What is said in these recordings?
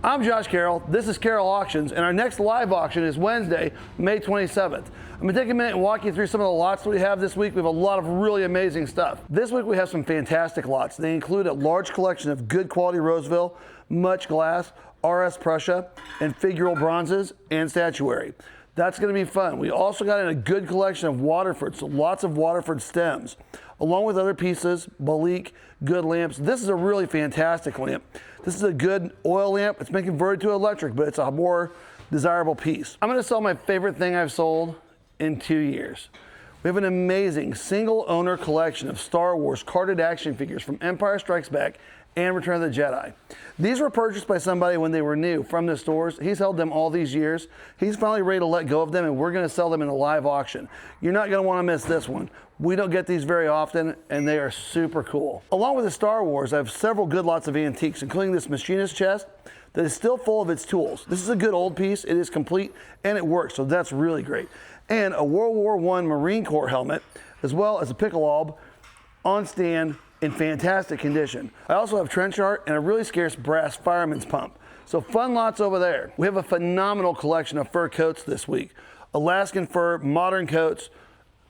I'm Josh Carroll, this is Carroll Auctions, and our next live auction is Wednesday, May 27th. I'm going to take a minute and walk you through some of the lots that we have this week. We have a lot of really amazing stuff. This week we have some fantastic lots. They include a large collection of good quality Roseville, much glass, RS Prussia, and figural bronzes and statuary. That's going to be fun. We also got in a good collection of Waterford, so lots of Waterford stems, along with other pieces, Balik, good lamps. This is a really fantastic lamp. This is a good oil lamp. It's been converted to electric, but it's a more desirable piece. I'm going to sell my favorite thing I've sold in 2 years. We have an amazing single owner collection of Star Wars carded action figures from Empire Strikes Back and Return of the Jedi. These were purchased by somebody when they were new from the stores. He's held them all these years. He's finally ready to let go of them, and we're going to sell them in a live auction. You're not going to want to miss this one. We don't get these very often, and they are super cool. Along with the Star Wars, I have several good lots of antiques, including this machinist chest that is still full of its tools. This is a good old piece. It is complete, and it works, so that's really great. And a World War I Marine Corps helmet, as well as a pickle on stand in fantastic condition. I also have trench art and a really scarce brass fireman's pump. So fun lots over there. We have a phenomenal collection of fur coats this week. Alaskan fur, modern coats,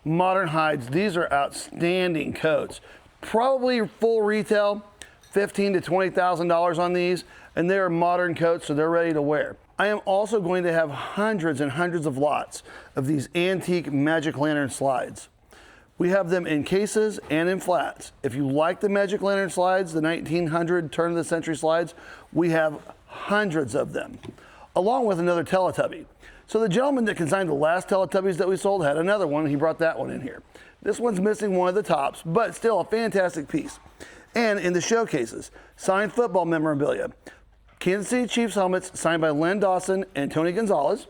modern hides. These are outstanding coats. Probably full retail, $15,000 to $20,000 on these, and they are modern coats, so they're ready to wear. I am also going to have hundreds and hundreds of lots of these antique magic lantern slides. We have them in cases and in flats. If you like the magic lantern slides, the 1900 turn of the century slides, we have hundreds of them, along with another Teletubby. So the gentleman that consigned the last Teletubbies that we sold had another one. He brought that one in here. This one's missing one of the tops, but still a fantastic piece. And in the showcases, signed football memorabilia, Kansas City Chiefs helmets signed by Len Dawson and Tony Gonzalez,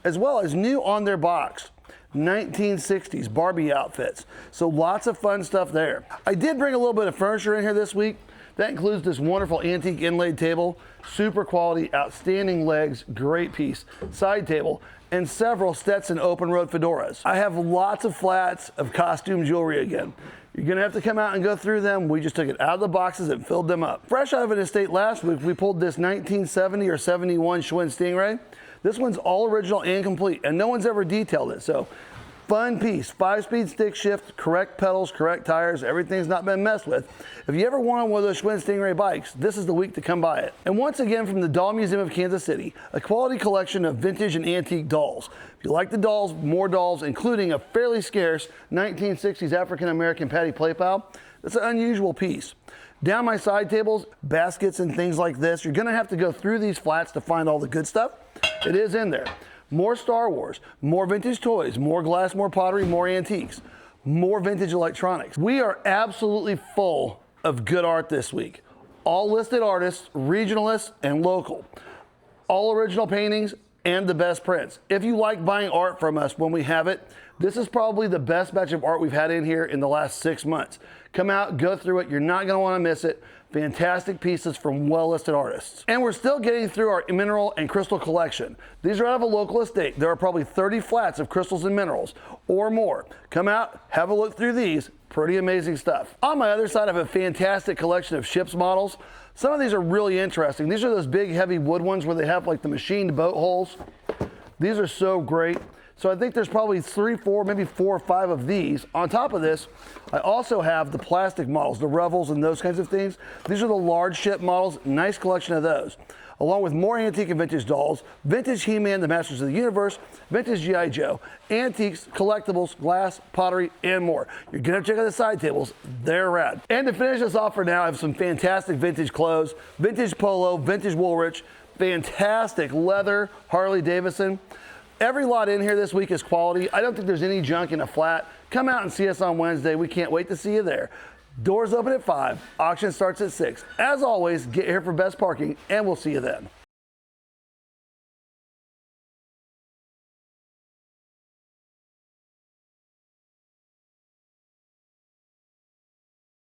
as well as new on their box, 1960s Barbie outfits. So lots of fun stuff there. I did bring a little bit of furniture in here this week. That includes this wonderful antique inlaid table, super quality, outstanding legs, great piece, side table, and several Stetson open road fedoras. I have lots of flats of costume jewelry again. You're gonna have to come out and go through them. We just took it out of the boxes and filled them up. Fresh out of an estate last week, we pulled this 1970 or 71 Schwinn Stingray. This one's all original and complete, and no one's ever detailed it, so fun piece. 5-speed stick shift, correct pedals, correct tires, everything's not been messed with. If you ever wanted one of those Schwinn Stingray bikes, this is the week to come buy it. And once again from the Doll Museum of Kansas City, a quality collection of vintage and antique dolls. If you like the dolls, more dolls, including a fairly scarce 1960s African-American Patty Play Pal. That's an unusual piece. Down my side tables, baskets and things like this. You're gonna have to go through these flats to find all the good stuff. It is in there. More Star Wars, more vintage toys, more glass, more pottery, more antiques, more vintage electronics. We are absolutely full of good art this week. All listed artists, regionalists, and local. All original paintings and the best prints. If you like buying art from us when we have it, this is probably the best batch of art we've had in here in the last 6 months. Come out, go through it. You're not going to want to miss it. Fantastic pieces from well-listed artists. And we're still getting through our mineral and crystal collection. These are out of a local estate. There are probably 30 flats of crystals and minerals or more. Come out, have a look through these. Pretty amazing stuff. On my other side, I have a fantastic collection of ship's models. Some of these are really interesting. These are those big, heavy wood ones where they have like the machined boat holes. These are so great. So I think there's probably 3, 4, maybe 4 or 5 of these. On top of this, I also have the plastic models, the Revels and those kinds of things. These are the large ship models, nice collection of those. Along with more antique and vintage dolls, vintage He-Man, the Masters of the Universe, vintage G.I. Joe, antiques, collectibles, glass, pottery, and more. You're gonna check out the side tables, they're rad. And to finish us off for now, I have some fantastic vintage clothes, vintage polo, vintage Woolrich, fantastic leather Harley Davidson. Every lot in here this week is quality. I don't think there's any junk in a flat. Come out and see us on Wednesday. We can't wait to see you there. Doors open at 5. Auction starts at 6. As always, get here for best parking, and we'll see you then.